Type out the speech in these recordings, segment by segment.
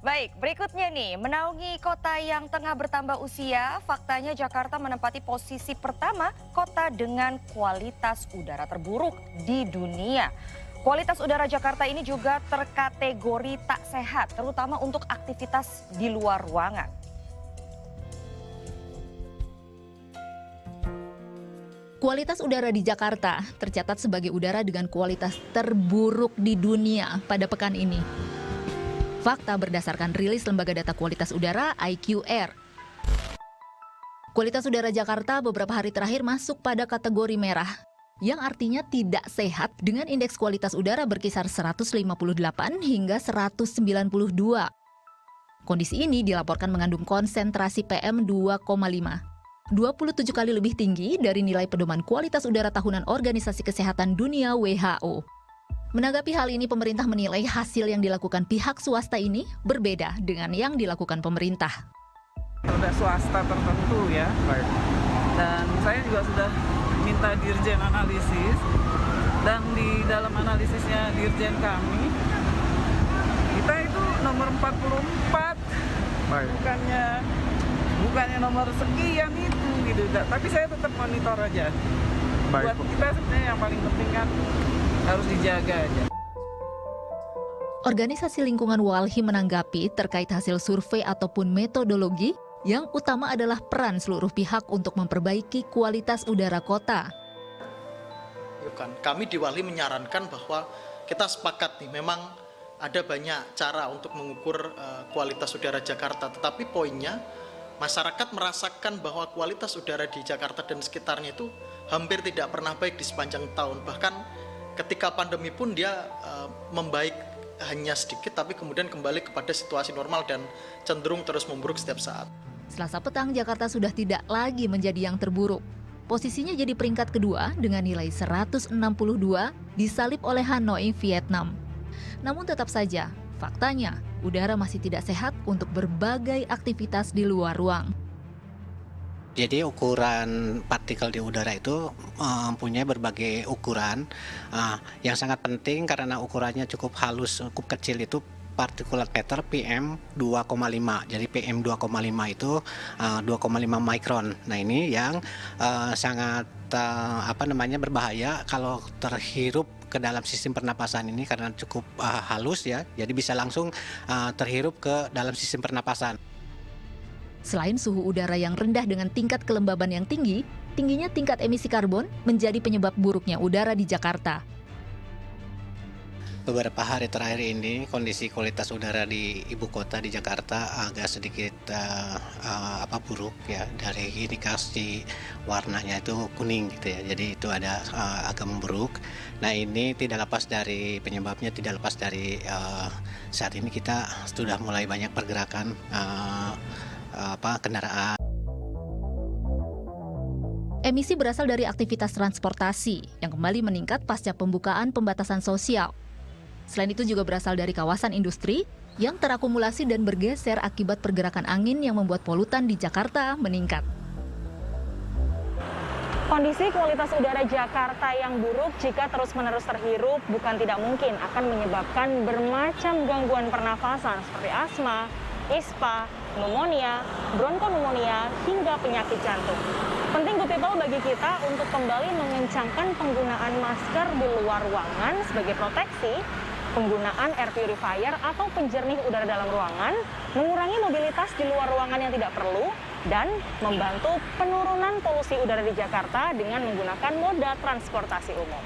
Baik, berikutnya nih, menaungi kota yang tengah bertambah usia, faktanya Jakarta menempati posisi pertama kota dengan kualitas udara terburuk di dunia. Kualitas udara Jakarta ini juga terkategori tak sehat, terutama untuk aktivitas di luar ruangan. Kualitas udara di Jakarta tercatat sebagai udara dengan kualitas terburuk di dunia pada pekan ini. Fakta berdasarkan rilis Lembaga Data Kualitas Udara IQR. Kualitas udara Jakarta beberapa hari terakhir masuk pada kategori merah, yang artinya tidak sehat dengan indeks kualitas udara berkisar 158 hingga 192. Kondisi ini dilaporkan mengandung konsentrasi PM 2,5. 27 kali lebih tinggi dari nilai pedoman kualitas udara tahunan Organisasi Kesehatan Dunia WHO. Menanggapi hal ini, pemerintah menilai hasil yang dilakukan pihak swasta ini berbeda dengan yang dilakukan pemerintah. Ada swasta tertentu ya, dan saya juga sudah minta dirjen analisis, dan di dalam analisisnya dirjen kami, kita itu nomor 44, bukannya nomor sekian itu gitu, tapi saya tetap monitor aja. Buat kita sebenarnya yang paling penting kan harus dijaga aja. Organisasi Lingkungan Walhi menanggapi terkait hasil survei ataupun metodologi, yang utama adalah peran seluruh pihak untuk memperbaiki kualitas udara kota. Kami di Walhi menyarankan bahwa kita sepakat nih, memang ada banyak cara untuk mengukur kualitas udara Jakarta, tetapi poinnya masyarakat merasakan bahwa kualitas udara di Jakarta dan sekitarnya itu hampir tidak pernah baik di sepanjang tahun. Bahkan ketika pandemi pun dia membaik hanya sedikit, tapi kemudian kembali kepada situasi normal dan cenderung terus memburuk setiap saat. Selasa petang, Jakarta sudah tidak lagi menjadi yang terburuk. Posisinya jadi peringkat kedua dengan nilai 162, disalip oleh Hanoi, Vietnam. Namun tetap saja, faktanya udara masih tidak sehat untuk berbagai aktivitas di luar ruang. Jadi ukuran partikel di udara itu mempunyai berbagai ukuran. Yang sangat penting karena ukurannya cukup halus, cukup kecil itu particulate matter PM 2,5. Jadi PM 2,5 itu 2,5 mikron. Nah ini yang sangat berbahaya kalau terhirup ke dalam sistem pernapasan ini karena cukup halus ya. Jadi bisa langsung terhirup ke dalam sistem pernapasan. Selain suhu udara yang rendah dengan tingkat kelembaban yang tinggi, tingginya tingkat emisi karbon menjadi penyebab buruknya udara di Jakarta. Beberapa hari terakhir ini kondisi kualitas udara di ibu kota di Jakarta agak sedikit buruk ya, dari indikasi warnanya itu kuning gitu ya, jadi itu ada agak memburuk. Nah ini tidak lepas dari penyebabnya, tidak lepas dari saat ini kita sudah mulai banyak pergerakan kendaraan. Emisi berasal dari aktivitas transportasi yang kembali meningkat pasca pembukaan pembatasan sosial. Selain itu juga berasal dari kawasan industri yang terakumulasi dan bergeser akibat pergerakan angin yang membuat polutan di Jakarta meningkat. Kondisi kualitas udara Jakarta yang buruk jika terus-menerus terhirup bukan tidak mungkin akan menyebabkan bermacam gangguan pernafasan seperti asma, ispa, pneumonia, bronkonumonia, hingga penyakit jantung. Penting good people bagi kita untuk kembali mengencangkan penggunaan masker di luar ruangan sebagai proteksi, penggunaan air purifier atau penjernih udara dalam ruangan, mengurangi mobilitas di luar ruangan yang tidak perlu, dan membantu penurunan polusi udara di Jakarta dengan menggunakan moda transportasi umum.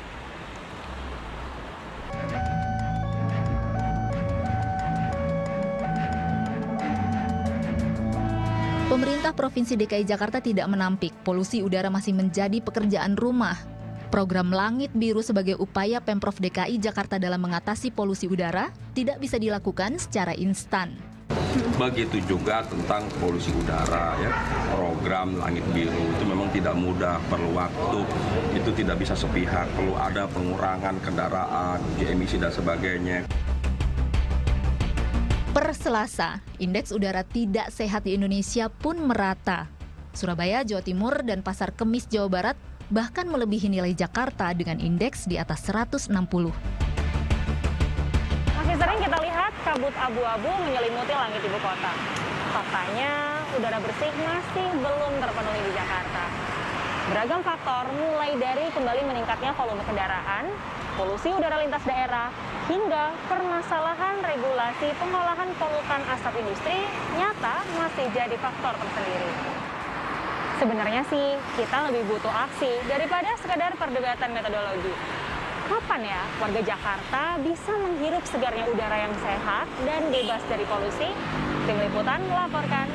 Pemerintah Provinsi DKI Jakarta tidak menampik polusi udara masih menjadi pekerjaan rumah. Program Langit Biru sebagai upaya Pemprov DKI Jakarta dalam mengatasi polusi udara tidak bisa dilakukan secara instan. Begitu juga tentang polusi udara ya. Program Langit Biru itu memang tidak mudah, perlu waktu, itu tidak bisa sepihak, perlu ada pengurangan kendaraan, uji emisi dan sebagainya. Per Selasa, indeks udara tidak sehat di Indonesia pun merata. Surabaya, Jawa Timur, dan Pasar Kemis, Jawa Barat bahkan melebihi nilai Jakarta dengan indeks di atas 160. Masih sering kita lihat kabut abu-abu menyelimuti langit ibu kota. Faktanya, udara bersih masih belum terpenuhi di Jakarta. Beragam faktor mulai dari kembali meningkatnya volume kendaraan, polusi udara lintas daerah, hingga permasalahan regulasi pengolahan polutan asap industri nyata masih jadi faktor tersendiri. Sebenarnya sih kita lebih butuh aksi daripada sekadar perdebatan metodologi. Kapan ya warga Jakarta bisa menghirup segarnya udara yang sehat dan bebas dari polusi? Tim Liputan melaporkan.